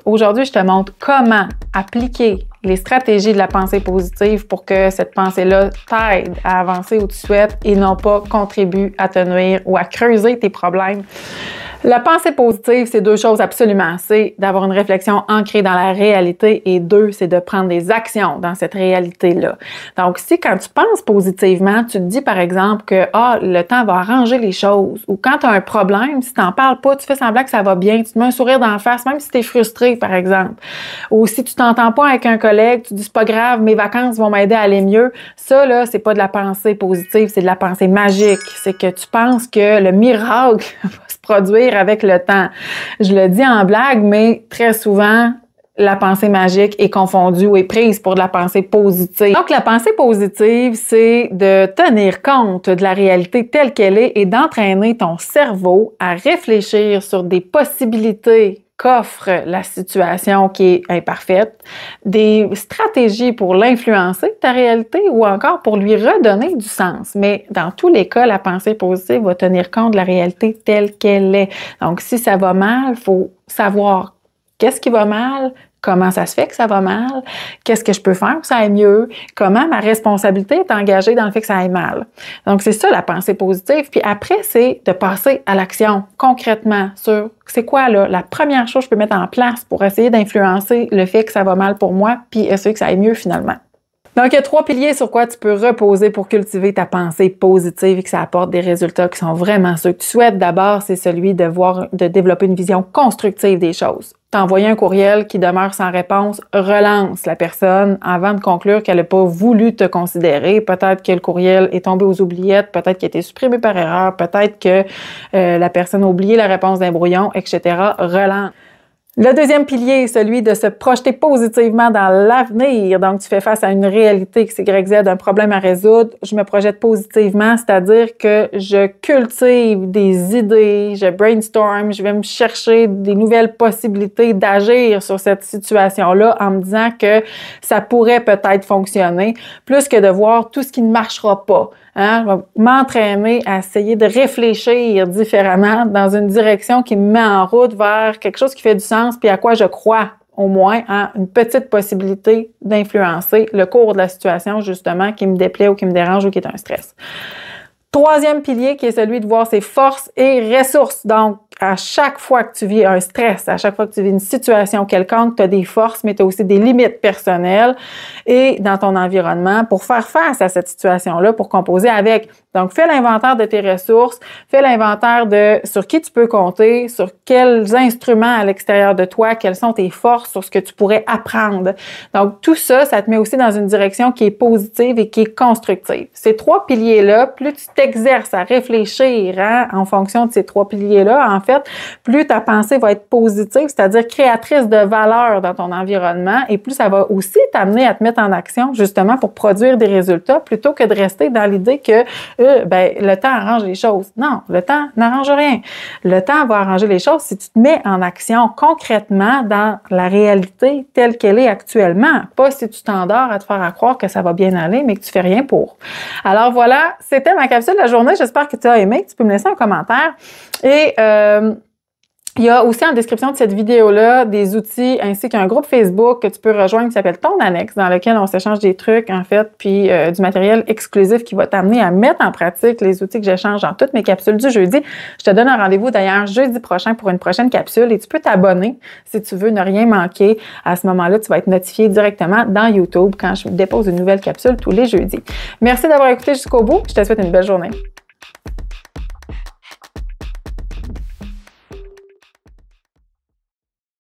Aujourd'hui, je te montre comment appliquer les stratégies de la pensée positive pour que cette pensée-là t'aide à avancer où tu souhaites et non pas contribue à te nuire ou à creuser tes problèmes. La pensée positive, c'est deux choses absolument. C'est d'avoir une réflexion ancrée dans la réalité et deux, c'est de prendre des actions dans cette réalité-là. Donc, si quand tu penses positivement, tu te dis par exemple que le temps va arranger les choses ou quand tu as un problème, si tu n'en parles pas, tu fais semblant que ça va bien, tu te mets un sourire dans la face, même si tu es frustré par exemple. Ou si tu t'entends pas avec un collègue, tu dis c'est pas grave, mes vacances vont m'aider à aller mieux. Ça, là, c'est pas de la pensée positive, c'est de la pensée magique. C'est que tu penses que le miracle va se produire avec le temps. Je le dis en blague, mais très souvent, la pensée magique est confondue ou est prise pour de la pensée positive. Donc, la pensée positive, c'est de tenir compte de la réalité telle qu'elle est et d'entraîner ton cerveau à réfléchir sur des possibilités qu'offre la situation qui est imparfaite, des stratégies pour l'influencer, ta réalité, ou encore pour lui redonner du sens. Mais dans tous les cas, la pensée positive va tenir compte de la réalité telle qu'elle est. Donc, si ça va mal, il faut savoir qu'est-ce qui va mal, comment ça se fait que ça va mal, qu'est-ce que je peux faire pour que ça aille mieux, comment ma responsabilité est engagée dans le fait que ça aille mal. Donc, c'est ça la pensée positive. Puis après, c'est de passer à l'action concrètement sur c'est quoi là, la première chose que je peux mettre en place pour essayer d'influencer le fait que ça va mal pour moi puis essayer que ça aille mieux finalement. Donc, il y a 3 piliers sur quoi tu peux reposer pour cultiver ta pensée positive et que ça apporte des résultats qui sont vraiment ceux que tu souhaites. D'abord, c'est celui de développer une vision constructive des choses. T'envoyer un courriel qui demeure sans réponse, relance la personne avant de conclure qu'elle n'a pas voulu te considérer. Peut-être que le courriel est tombé aux oubliettes, peut-être qu'il a été supprimé par erreur, peut-être que la personne a oublié la réponse d'un brouillon, etc. Relance. Le deuxième pilier est celui de se projeter positivement dans l'avenir. Donc, tu fais face à une réalité XYZ, un problème à résoudre. Je me projette positivement, c'est-à-dire que je cultive des idées, je brainstorm, je vais me chercher des nouvelles possibilités d'agir sur cette situation-là en me disant que ça pourrait peut-être fonctionner, plus que de voir tout ce qui ne marchera pas. Je vais m'entraîner à essayer de réfléchir différemment dans une direction qui me met en route vers quelque chose qui fait du sens puis à quoi je crois au moins, une petite possibilité d'influencer le cours de la situation justement qui me déplaît ou qui me dérange ou qui est un stress. Troisième pilier qui est celui de voir ses forces et ressources. Donc, à chaque fois que tu vis un stress, à chaque fois que tu vis une situation quelconque, tu as des forces, mais tu as aussi des limites personnelles et dans ton environnement pour faire face à cette situation-là, pour composer avec. Donc, fais l'inventaire de tes ressources, fais l'inventaire de sur qui tu peux compter, sur quels instruments à l'extérieur de toi, quelles sont tes forces, sur ce que tu pourrais apprendre. Donc, tout ça, ça te met aussi dans une direction qui est positive et qui est constructive. Ces 3 piliers-là, plus tu t'exerces à réfléchir en fonction de ces 3 piliers-là, en fait, plus ta pensée va être positive, c'est-à-dire créatrice de valeur dans ton environnement et plus ça va aussi t'amener à te mettre en action justement pour produire des résultats plutôt que de rester dans l'idée que le temps arrange les choses. Non, le temps n'arrange rien. Le temps va arranger les choses si tu te mets en action concrètement dans la réalité telle qu'elle est actuellement, pas si tu t'endors à te faire croire que ça va bien aller mais que tu fais rien pour. Alors voilà, c'était ma capsule de la journée. J'espère que tu as aimé. Tu peux me laisser un commentaire. Et il y a aussi en description de cette vidéo-là des outils ainsi qu'un groupe Facebook que tu peux rejoindre qui s'appelle Ton Annexe, dans lequel on s'échange des trucs, en fait, puis du matériel exclusif qui va t'amener à mettre en pratique les outils que j'échange dans toutes mes capsules du jeudi. Je te donne un rendez-vous d'ailleurs jeudi prochain pour une prochaine capsule et tu peux t'abonner si tu veux ne rien manquer. À ce moment-là, tu vas être notifié directement dans YouTube quand je dépose une nouvelle capsule tous les jeudis. Merci d'avoir écouté jusqu'au bout. Je te souhaite une belle journée.